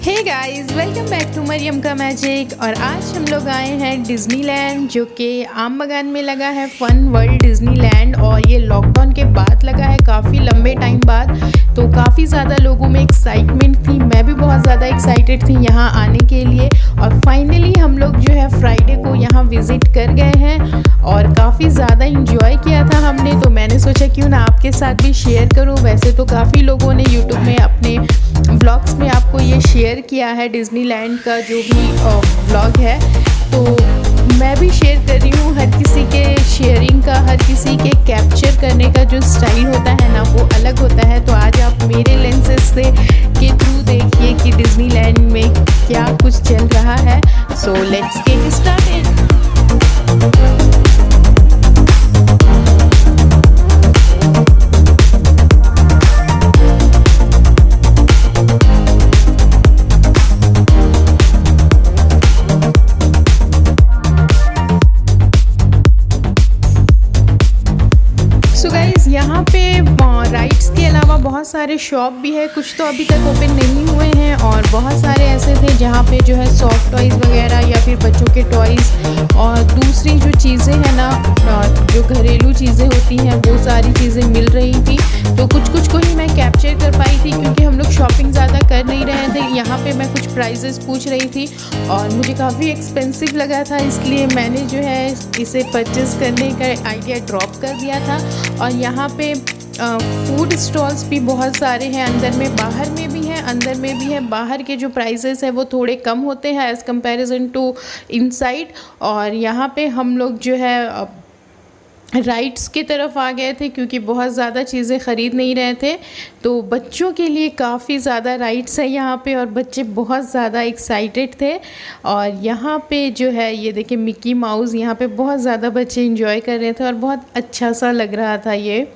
Hey guys, welcome back to Mariyam का magic. और आज हम लोग आए हैं डिज्नीलैंड, जो कि आम बागान में लगा है फन वर्ल्ड डिज्नीलैंड। और ये लॉकडाउन के बाद लगा है, काफ़ी लंबे टाइम बाद। तो काफ़ी ज़्यादा लोगों में एक्साइटमेंट थी, मैं भी बहुत ज़्यादा एक्साइटेड थी यहाँ आने के लिए। और फाइनली हम लोग जो है फ्राइडे को यहाँ विज़िट कर गए हैं और काफ़ी ज़्यादा इंजॉय किया था हमने। तो मैंने सोचा क्यों ना आपके साथ भी शेयर करूँ। वैसे तो काफ़ी लोगों ने यूट्यूब में अपने व्लॉग्स में आपको ये शेयर किया है डिज्नीलैंड का जो भी व्लॉग है, तो मैं भी शेयर कर रही हूँ। हर किसी के शेयरिंग का, हर किसी के कैप्चर करने का जो स्टाइल होता है ना, वो अलग होता है। तो आज आप मेरे लेंसेज से के थ्रू देखिए कि डिज्नीलैंड में क्या कुछ चल रहा है। So let's get started. यहाँ पे राइड्स के अलावा बहुत सारे शॉप भी है, कुछ तो अभी तक ओपन नहीं हुए हैं। और बहुत सारे ऐसे थे जहाँ पे जो है सॉफ्ट टॉयज़ वगैरह या फिर बच्चों के टॉयज़ और दूसरी जो चीज़ें हैं ना, जो घरेलू चीज़ें होती हैं, वो सारी चीज़ें मिल रही थी। तो कुछ को ही मैं कैप्चर कर पाई थी क्योंकि हम लोग शॉपिंग ज़्यादा कर नहीं रहे थे। यहाँ पे मैं कुछ प्राइजेस पूछ रही थी और मुझे काफ़ी एक्सपेंसिव लगा था, इसलिए मैंने जो है इसे परचेज़ करने का आइडिया ड्रॉप कर दिया था। और यहाँ पे फूड स्टॉल्स भी बहुत सारे हैं, अंदर में बाहर में भी हैं, अंदर में भी है। बाहर के जो प्राइसेस है वो थोड़े कम होते हैं एज़ कंपैरिजन टू इनसाइड। और यहाँ पे हम लोग जो है राइड्स की तरफ आ गए थे क्योंकि बहुत ज़्यादा चीज़ें ख़रीद नहीं रहे थे। तो बच्चों के लिए काफ़ी ज़्यादा राइड्स है यहाँ पे और बच्चे बहुत ज़्यादा एक्साइटेड थे। और यहाँ पे जो है ये देखिए मिक्की माउस, यहाँ पे बहुत ज़्यादा बच्चे एंजॉय कर रहे थे और बहुत अच्छा सा लग रहा था ये।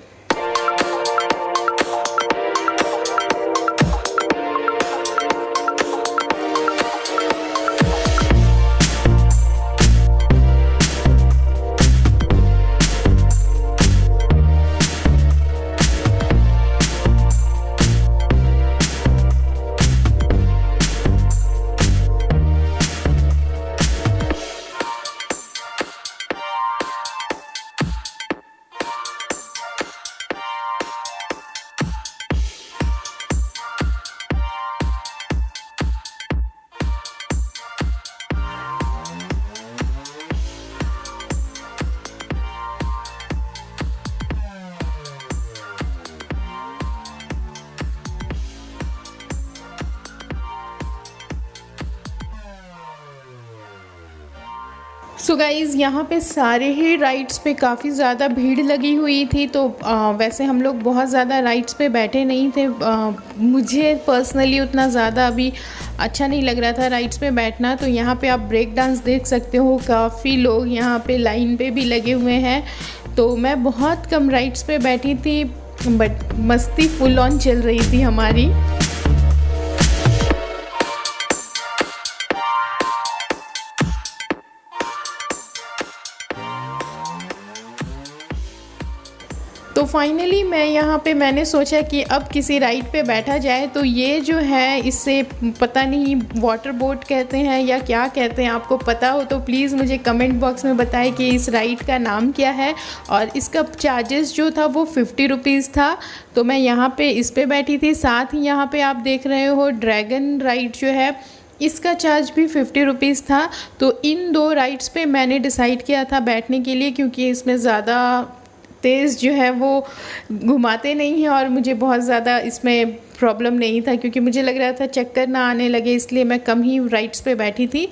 सो गाइज़, यहाँ पे सारे ही राइड्स पे काफ़ी ज़्यादा भीड़ लगी हुई थी। तो वैसे हम लोग बहुत ज़्यादा राइड्स पे बैठे नहीं थे। मुझे पर्सनली उतना ज़्यादा अभी अच्छा नहीं लग रहा था राइड्स पे बैठना। तो यहाँ पे आप ब्रेक डांस देख सकते हो, काफ़ी लोग यहाँ पे लाइन पे भी लगे हुए हैं। तो मैं बहुत कम राइड्स पे बैठी थी, बट मस्ती फुल ऑन चल रही थी हमारी। तो फाइनली मैंने सोचा कि अब किसी राइड पे बैठा जाए। तो ये जो है, इससे पता नहीं वाटर बोट कहते हैं या क्या कहते हैं, आपको पता हो तो प्लीज़ मुझे कमेंट बॉक्स में बताएं कि इस राइड का नाम क्या है। और इसका चार्जेस जो था वो 50 रुपीज़ था। तो मैं यहाँ पे इस पे बैठी थी। साथ ही यहाँ पे आप देख रहे हो ड्रैगन राइड जो है, इसका चार्ज भी 50 रुपीज़ था। तो इन दो राइड्स पे मैंने डिसाइड किया था बैठने के लिए, क्योंकि इसमें ज़्यादा तेज़ जो है वो घुमाते नहीं हैं और मुझे बहुत ज़्यादा इसमें प्रॉब्लम नहीं था, क्योंकि मुझे लग रहा था चक्कर ना आने लगे, इसलिए मैं कम ही राइड्स पे बैठी थी।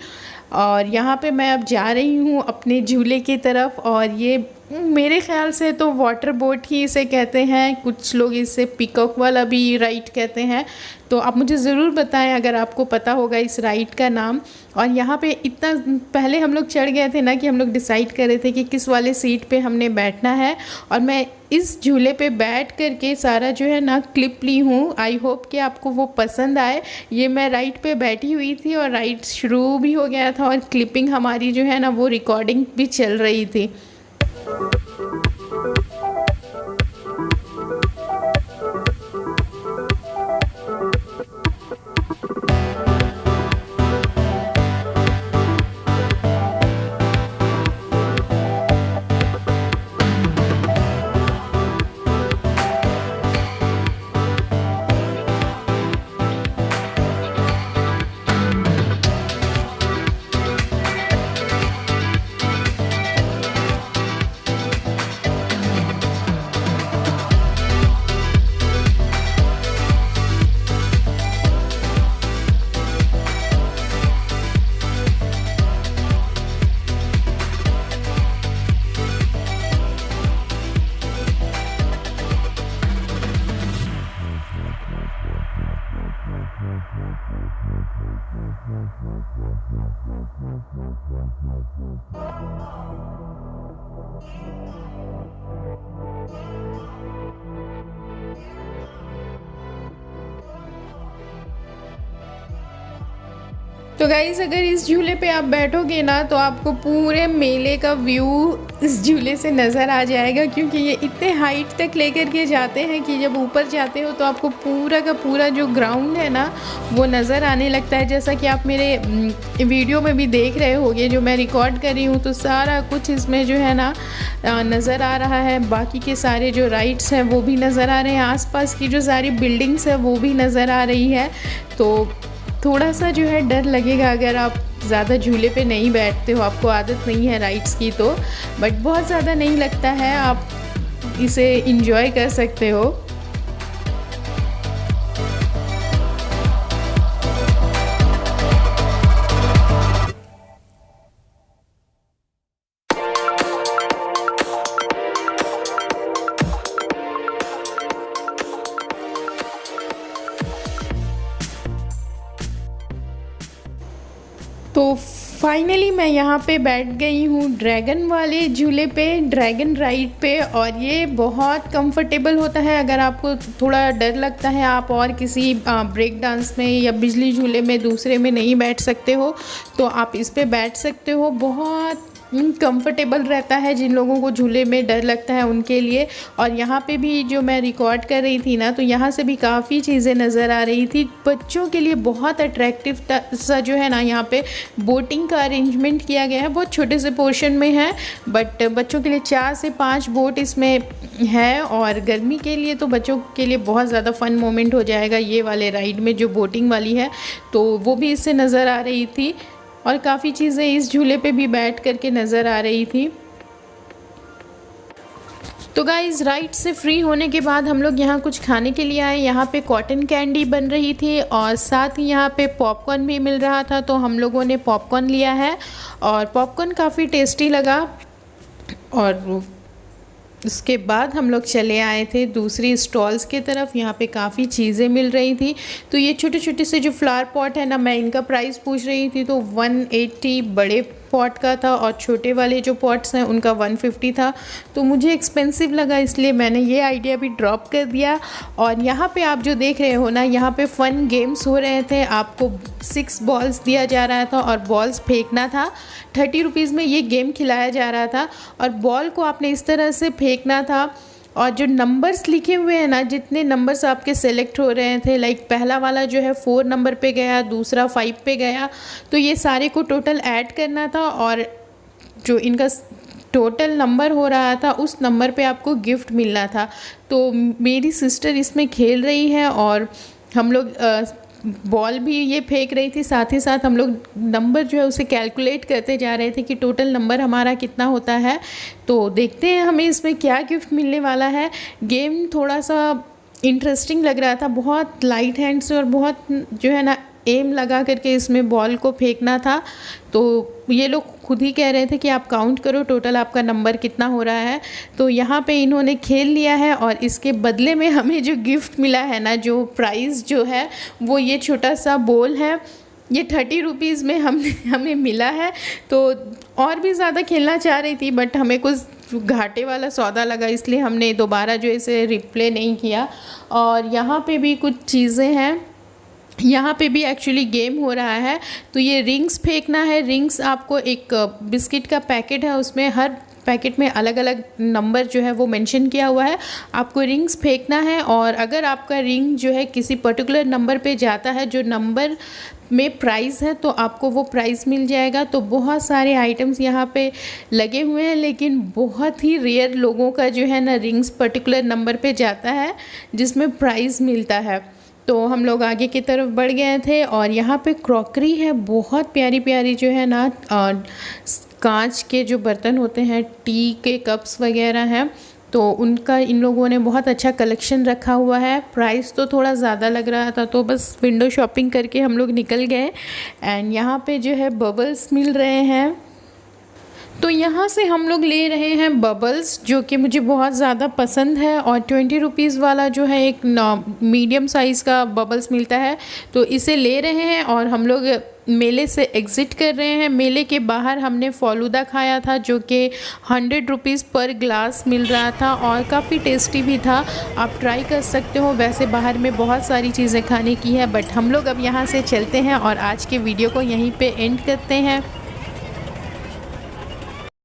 और यहाँ पे मैं अब जा रही हूँ अपने झूले की तरफ। और ये मेरे ख़्याल से तो वाटर बोट ही इसे कहते हैं, कुछ लोग इसे पीकॉक वाला भी राइड कहते हैं। तो आप मुझे ज़रूर बताएं अगर आपको पता होगा इस राइड का नाम। और यहाँ पे इतना पहले हम लोग चढ़ गए थे ना कि हम लोग डिसाइड कर रहे थे कि किस वाले सीट पे हमने बैठना है। और मैं इस झूले पे बैठ कर के सारा जो है ना क्लिप ली हूँ। आई होप कि आपको वो पसंद आए। ये मैं राइड पे बैठी हुई थी और राइड शुरू भी हो गया था और क्लिपिंग हमारी जो है ना वो रिकॉर्डिंग भी चल रही थी। तो गाइज़ अगर इस झूले पे आप बैठोगे ना तो आपको पूरे मेले का व्यू इस झूले से नज़र आ जाएगा, क्योंकि ये इतने हाइट तक लेकर के जाते हैं कि जब ऊपर जाते हो तो आपको पूरा का पूरा जो ग्राउंड है ना वो नज़र आने लगता है। जैसा कि आप मेरे वीडियो में भी देख रहे होगे, जो मैं रिकॉर्ड कर रही हूँ, तो सारा कुछ इसमें जो है ना नज़र आ रहा है। बाकी के सारे जो राइड्स हैं वो भी नज़र आ रहे हैं, आसपास की जो सारी बिल्डिंग्स है वो भी नज़र आ रही है। तो थोड़ा सा जो है डर लगेगा अगर आप ज़्यादा झूले पे नहीं बैठते हो, आपको आदत नहीं है राइड्स की तो, बट बहुत ज़्यादा नहीं लगता है, आप इसे एंजॉय कर सकते हो। तो फाइनली मैं यहाँ पे बैठ गई हूँ ड्रैगन वाले झूले पे, ड्रैगन राइड पे, और ये बहुत कंफर्टेबल होता है। अगर आपको थोड़ा डर लगता है, आप और किसी ब्रेक डांस में या बिजली झूले में दूसरे में नहीं बैठ सकते हो, तो आप इस पे बैठ सकते हो। बहुत कंफर्टेबल रहता है जिन लोगों को झूले में डर लगता है उनके लिए। और यहाँ पे भी जो मैं रिकॉर्ड कर रही थी ना, तो यहाँ से भी काफ़ी चीज़ें नज़र आ रही थी। बच्चों के लिए बहुत अट्रैक्टिव सा जो है ना यहाँ पे बोटिंग का अरेंजमेंट किया गया है। बहुत छोटे से पोर्शन में है, बट बच्चों के लिए 4 से 5 बोट इसमें है। और गर्मी के लिए तो बच्चों के लिए बहुत ज़्यादा फ़न मोमेंट हो जाएगा ये वाले राइड में, जो बोटिंग वाली है, तो वो भी इससे नज़र आ रही थी। और काफ़ी चीज़ें इस झूले पे भी बैठ करके नज़र आ रही थी। तो गाइज़ राइड से फ्री होने के बाद हम लोग यहाँ कुछ खाने के लिए आए। यहाँ पे कॉटन कैंडी बन रही थी और साथ ही यहाँ पे पॉपकॉर्न भी मिल रहा था, तो हम लोगों ने पॉपकॉर्न लिया है और पॉपकॉर्न काफ़ी टेस्टी लगा। और उसके बाद हम लोग चले आए थे दूसरी स्टॉल्स की तरफ। यहाँ पे काफ़ी चीज़ें मिल रही थी। तो ये छोटे छोटे से जो फ्लावर पॉट है ना, मैं इनका प्राइस पूछ रही थी, तो 180 बड़े पॉट का था और छोटे वाले जो पॉट्स हैं उनका 150 था। तो मुझे एक्सपेंसिव लगा, इसलिए मैंने ये आइडिया भी ड्रॉप कर दिया। और यहाँ पे आप जो देख रहे हो ना, यहाँ पे फ़न गेम्स हो रहे थे। आपको 6 बॉल्स दिया जा रहा था और बॉल्स फेंकना था। 30 रुपीज़ में ये गेम खिलाया जा रहा था और बॉल को आपने इस तरह से फेंकना था। और जो नंबर्स लिखे हुए हैं ना, जितने नंबर्स आपके सेलेक्ट हो रहे थे, लाइक पहला वाला जो है 4 नंबर पे गया, दूसरा 5 पे गया, तो ये सारे को टोटल ऐड करना था और जो इनका टोटल नंबर हो रहा था उस नंबर पे आपको गिफ्ट मिलना था। तो मेरी सिस्टर इसमें खेल रही है और हम लोग बॉल भी ये फेंक रही थी, साथ ही साथ हम लोग नंबर जो है उसे कैलकुलेट करते जा रहे थे कि टोटल नंबर हमारा कितना होता है। तो देखते हैं हमें इसमें क्या गिफ्ट मिलने वाला है। गेम थोड़ा सा इंटरेस्टिंग लग रहा था, बहुत लाइट हैंड से और बहुत जो है ना एम लगा करके इसमें बॉल को फेंकना था। तो ये लोग खुद ही कह रहे थे कि आप काउंट करो टोटल आपका नंबर कितना हो रहा है। तो यहाँ पे इन्होंने खेल लिया है और इसके बदले में हमें जो गिफ्ट मिला है ना, जो प्राइज़ जो है वो ये छोटा सा बोल है। ये 30 रुपीज़ में हमें मिला है। तो और भी ज़्यादा खेलना चाह रही थी, बट हमें कुछ घाटे वाला सौदा लगा, इसलिए हमने दोबारा जो इसे रिप्ले नहीं किया। और यहाँ पे भी कुछ चीज़ें हैं, यहाँ पे भी एक्चुअली गेम हो रहा है। तो ये रिंग्स फेंकना है। रिंग्स आपको एक बिस्किट का पैकेट है, उसमें हर पैकेट में अलग अलग नंबर जो है वो मेंशन किया हुआ है। आपको रिंग्स फेंकना है और अगर आपका रिंग जो है किसी पर्टिकुलर नंबर पे जाता है, जो नंबर में प्राइज़ है, तो आपको वो प्राइज़ मिल जाएगा। तो बहुत सारे आइटम्स यहाँ पे लगे हुए हैं, लेकिन बहुत ही रेयर लोगों का जो है ना रिंग्स पर्टिकुलर नंबर पे जाता है जिसमें प्राइज़ मिलता है। तो हम लोग आगे की तरफ बढ़ गए थे और यहाँ पे क्रॉकरी है, बहुत प्यारी प्यारी जो है ना कांच के जो बर्तन होते हैं, टी के कप्स वगैरह हैं, तो उनका इन लोगों ने बहुत अच्छा कलेक्शन रखा हुआ है। प्राइस तो थोड़ा ज़्यादा लग रहा था, तो बस विंडो शॉपिंग करके हम लोग निकल गए। एंड यहाँ पे जो है बबल्स मिल रहे हैं। तो यहाँ से हम लोग ले रहे हैं बबल्स, जो कि मुझे बहुत ज़्यादा पसंद है, और 20 रुपीज़ वाला जो है एक मीडियम साइज़ का बबल्स मिलता है, तो इसे ले रहे हैं और हम लोग मेले से एग्ज़िट कर रहे हैं। मेले के बाहर हमने फ़ालूदा खाया था, जो कि 100 रुपीज़ पर ग्लास मिल रहा था और काफ़ी टेस्टी भी था। आप ट्राई कर सकते हो। वैसे बाहर में बहुत सारी चीज़ें खाने की है, बट हम लोग अब यहाँ से चलते हैं और आज के वीडियो को यहीं पे एंड करते हैं।